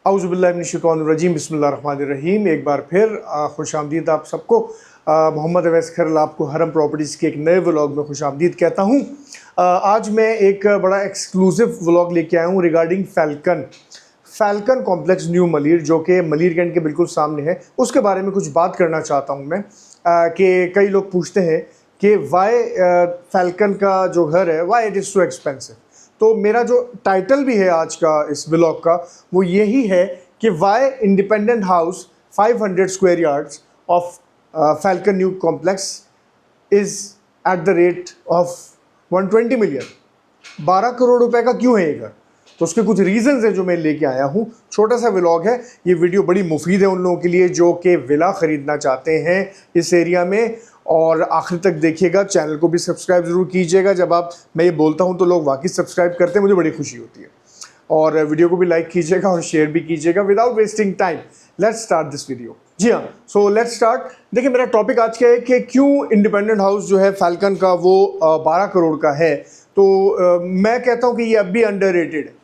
औज़ुबिल्लाहिमिनश्शैतानिर्रजीम बिस्मिल्लाहिर्रहमानिर्रहीम। एक बार फिर खुश आमदीद आप सबको। मोहम्मद अवैस खैरल आपको हरम प्रॉपर्टीज़ के एक नए व्लॉग में खुश आमदीद कहता हूँ। आज मैं एक बड़ा एक्सक्लूसिव व्लॉग लेके आया हूँ रिगार्डिंग फ़ैल्कन कॉम्प्लेक्स न्यू मलीर, जो कि मलीर कैंट के बिल्कुल सामने है। उसके बारे में कुछ बात करना चाहता हूँ मैं कि कई लोग पूछते हैं कि वाई फ़ैल्कन का जो घर है why it is so expensive. तो मेरा जो टाइटल भी है आज का इस ब्लॉग का वो यही है कि why independent house 500 square yards of Falcon new complex is at the rate of 120 million. 12 crore रुपए का क्यों है ये घर? तो उसके कुछ रीज़न्स हैं जो मैं लेके आया हूँ। छोटा सा व्लॉग है, ये वीडियो बड़ी मुफीद है उन लोगों के लिए जो कि विला ख़रीदना चाहते हैं इस एरिया में, और आखिर तक देखिएगा। चैनल को भी सब्सक्राइब ज़रूर कीजिएगा। जब मैं ये बोलता हूँ तो लोग वाकई सब्सक्राइब करते हैं, मुझे बड़ी खुशी होती है। और वीडियो को भी लाइक कीजिएगा और शेयर भी कीजिएगा। Without wasting time let's start this video. जी हाँ, सो लेट्स स्टार्ट। देखिए, मेरा टॉपिक आज क्या है कि क्यों इंडिपेंडेंट हाउस जो है फ़ैल्कन का वो 12 करोड़ का है। तो मैं कहता हूँ कि ये अब भी अंडररेटेड है,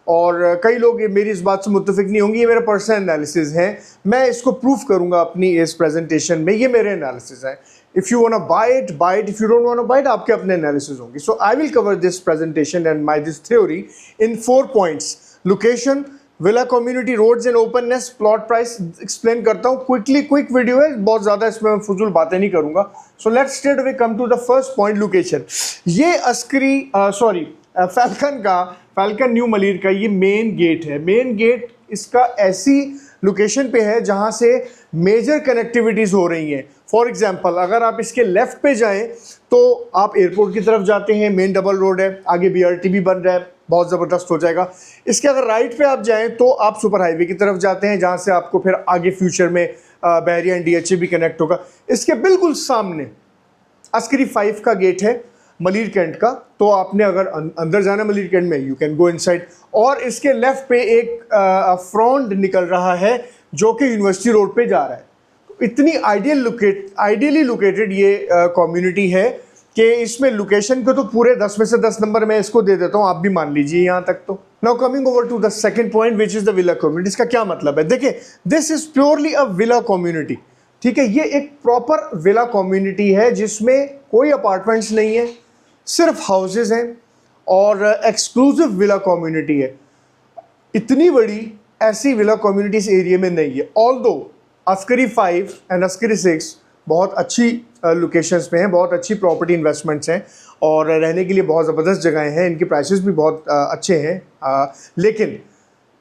और कई लोग मेरी इस बात से मुत्तफिक नहीं होंगे। ये मेरा पर्सनल एनालिसिस है, मैं इसको प्रूफ करूंगा अपनी इस प्रेजेंटेशन में। ये मेरे एनालिसिस है। If you want buy it, if you don't want buy it, आपके अपने एनालिसिस होंगे। So I will cover this presentation and my this theory in 4 points: location, villa community, roads and openness, plot price. Explain करता हूँ quick video है, बहुत ज़्यादा इसमें मैं फजूल बातें नहीं करूँगा। So let's straight away come to the first point, location. ये फ़ैल्कन न्यू मलीर का ये मेन गेट है। मेन गेट इसका ऐसी लोकेशन पे है जहाँ से मेजर कनेक्टिविटीज़ हो रही हैं। फॉर एग्जांपल, अगर आप इसके लेफ़्ट पे जाएं तो आप एयरपोर्ट की तरफ जाते हैं, मेन डबल रोड है, आगे BRT भी बन रहा है, बहुत ज़बरदस्त हो जाएगा। इसके अगर राइट पे आप जाएं तो आप सुपर हाईवे की तरफ जाते हैं, जहाँ से आपको फिर आगे फ्यूचर में बहरिया एंड DHA भी कनेक्ट होगा। इसके बिल्कुल सामने अस्करी 5 का गेट है मलीर कैंट का। तो आपने अगर अंदर जाना मलीर कैंट में, यू कैन गो इनसाइड। और इसके लेफ्ट पे एक फ्रंट निकल रहा है जो कि यूनिवर्सिटी रोड पे जा रहा है। तो इतनी आइडियली लोकेटेड ये कम्युनिटी है कि इसमें लोकेशन को तो पूरे 10 में से 10 नंबर मैं इसको दे देता हूँ, आप भी मान लीजिए यहाँ तक। तो now coming over to the second point which is the villa community. इसका क्या मतलब है? देखिए, this is purely a villa community. ठीक है, ये एक प्रॉपर विला कम्युनिटी है जिसमें कोई अपार्टमेंट्स नहीं है, सिर्फ हाउसेज हैं, और एक्सक्लूसिव विला कम्युनिटी है। इतनी बड़ी ऐसी विला कम्युनिटी इस एरिया में नहीं है। ऑल्दो अस्करी 5 एंड अस्करी 6 बहुत अच्छी लोकेशंस पे हैं, बहुत अच्छी प्रॉपर्टी इन्वेस्टमेंट्स हैं, और रहने के लिए बहुत ज़बरदस्त जगहें हैं, इनके प्राइसेस भी बहुत अच्छे हैं। लेकिन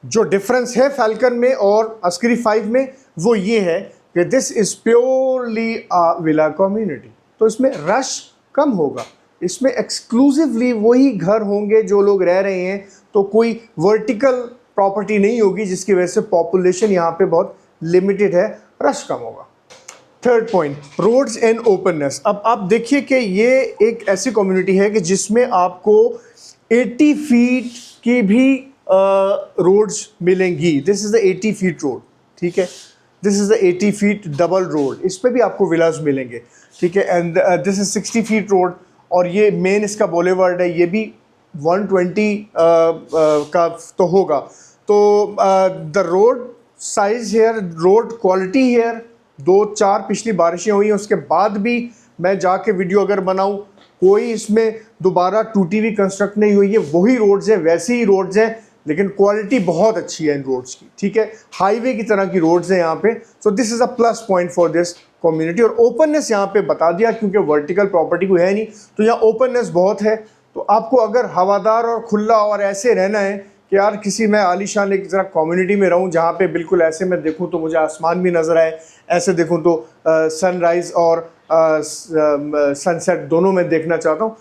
जो डिफरेंस है फ़ैल्कन में और अस्करी 5 में वो ये है कि this is purely a villa community. तो इसमें रश कम होगा, इसमें एक्सक्लूसिवली वही घर होंगे जो लोग रह रहे हैं। तो कोई वर्टिकल प्रॉपर्टी नहीं होगी जिसकी वजह से पॉपुलेशन यहाँ पे बहुत लिमिटेड है, रश कम होगा। Third point, roads and openness. अब आप देखिए कि ये एक ऐसी कम्युनिटी है कि जिसमें आपको 80 फीट की भी रोड्स मिलेंगी। This is the 80 feet road, ठीक है। This is the 80 feet double road, इस पर भी आपको विलास मिलेंगे, ठीक है। And this is 60 feet road, और ये मेन इसका बोलेवर्ड है, ये भी 120 का तो होगा। तो the road size here, road quality here, 2-4 पिछली बारिशें हुई हैं उसके बाद भी मैं जाके वीडियो अगर बनाऊं, कोई इसमें दोबारा टूटी हुई कंस्ट्रक्ट नहीं हुई है, वही रोड्स हैं, वैसे ही रोड्स हैं, लेकिन क्वालिटी बहुत अच्छी है इन रोड्स की, ठीक है। हाईवे की तरह की रोड्स हैं यहाँ पे। So this is a plus point for this community. और ओपननेस यहाँ पे बता दिया, क्योंकि वर्टिकल प्रॉपर्टी कोई है नहीं, तो यहाँ ओपननेस बहुत है। तो आपको अगर हवादार और खुला और ऐसे रहना है कि यार किसी मैं आलीशान एक ज़रा कम्युनिटी में रहूँ जहाँ पे बिल्कुल ऐसे मैं देखूँ तो मुझे आसमान भी नज़र आए, ऐसे देखूँ तो सनराइज़ और सनसेट दोनों मैं देखना चाहता हूँ,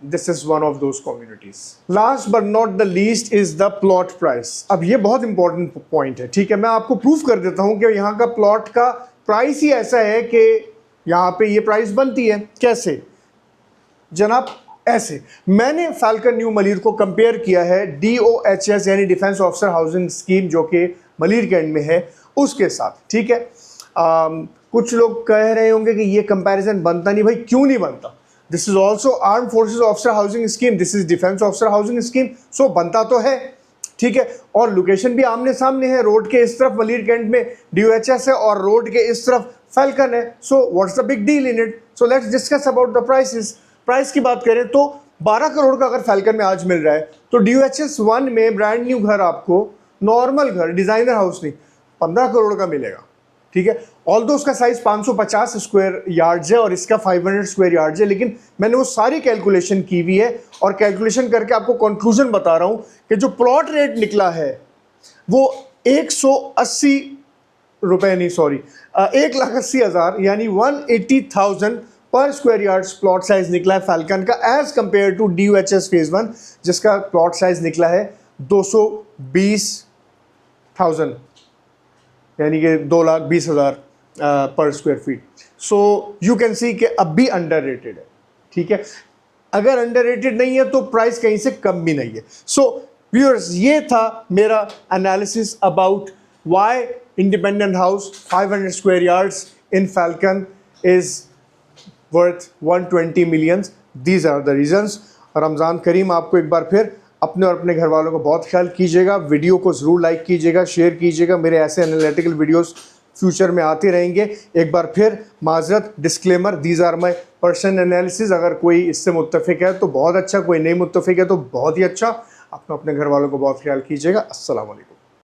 this is one of those communities. Last but not the least is the plot price. अब ये बहुत इंपॉर्टेंट पॉइंट है, ठीक है। मैं आपको प्रूफ कर देता हूँ कि यहाँ का प्लॉट का प्राइस ही ऐसा है कि यहाँ पे ये प्राइस बनती है। कैसे जनाब? ऐसे मैंने फ़ैल्कन न्यू मलीर को कंपेयर किया है DOHS यानी डिफेंस ऑफिसर हाउसिंग स्कीम जो कि मलीर कैंट में है उसके साथ, ठीक है। कुछ लोग कह रहे होंगे कि ये कंपैरिजन बनता नहीं। भाई क्यों नहीं बनता? This is also arm forces officer housing scheme, this is defence officer housing scheme, so बनता तो है। ठीक है, और लोकेशन भी आमने सामने है, रोड के इस तरफ मलीर कैंट में DOHS है और रोड के इस तरफ फैल्कन है। So what's the big deal in it? So let's discuss about the prices. Price की बात करें तो 12 करोड़ का अगर फैल्कन में आज मिल रहा है तो DOHS 1 में ब्रांड न्यू घर आपको, नॉर्मल घर, डिजाइनर हाउस नहीं, 15 करोड़ का मिलेगा। ठीक है, ऑल्दो उसका साइज 550 स्क्वायर यार्ड्स है और इसका 500 स्क्वायर यार्ड्स है, लेकिन मैंने वो सारी कैलकुलेशन की हुई है और कैलकुलेशन करके आपको कंक्लूजन बता रहा हूं कि जो प्लॉट रेट निकला है वो 180 रुपए नहीं, सॉरी, 1,80,000 यानी 180,000 पर स्क्वायर यार्ड्स प्लॉट साइज निकला है फैल्कन का, as compare to DOHS phase 1 जिसका प्लॉट साइज निकला है 220,000 यानी कि 2,20,000 पर square feet. So you can see कि अब भी अंडर रेटेड है। ठीक है, अगर अंडर रेटेड नहीं है तो प्राइस कहीं से कम भी नहीं है। सो व्यूअर्स, ये था मेरा analysis about why independent house 500 square yards in Falcon is worth 120 million। These are the reasons. Ramzan Kareem आपको एक बार फिर अपने और अपने घर वालों को बहुत ख्याल कीजिएगा। वीडियो को ज़रूर लाइक कीजिएगा, शेयर कीजिएगा। मेरे ऐसे एनालिटिकल वीडियोस फ्यूचर में आते रहेंगे। एक बार फिर माजरत, disclaimer, these are my personal analysis. अगर कोई इससे मुत्तफिक है तो बहुत अच्छा, कोई नहीं मुत्तफिक है तो बहुत ही अच्छा। अपने घर वालों को बहुत ख्याल कीजिएगा। अस्सलाम वालेकुम।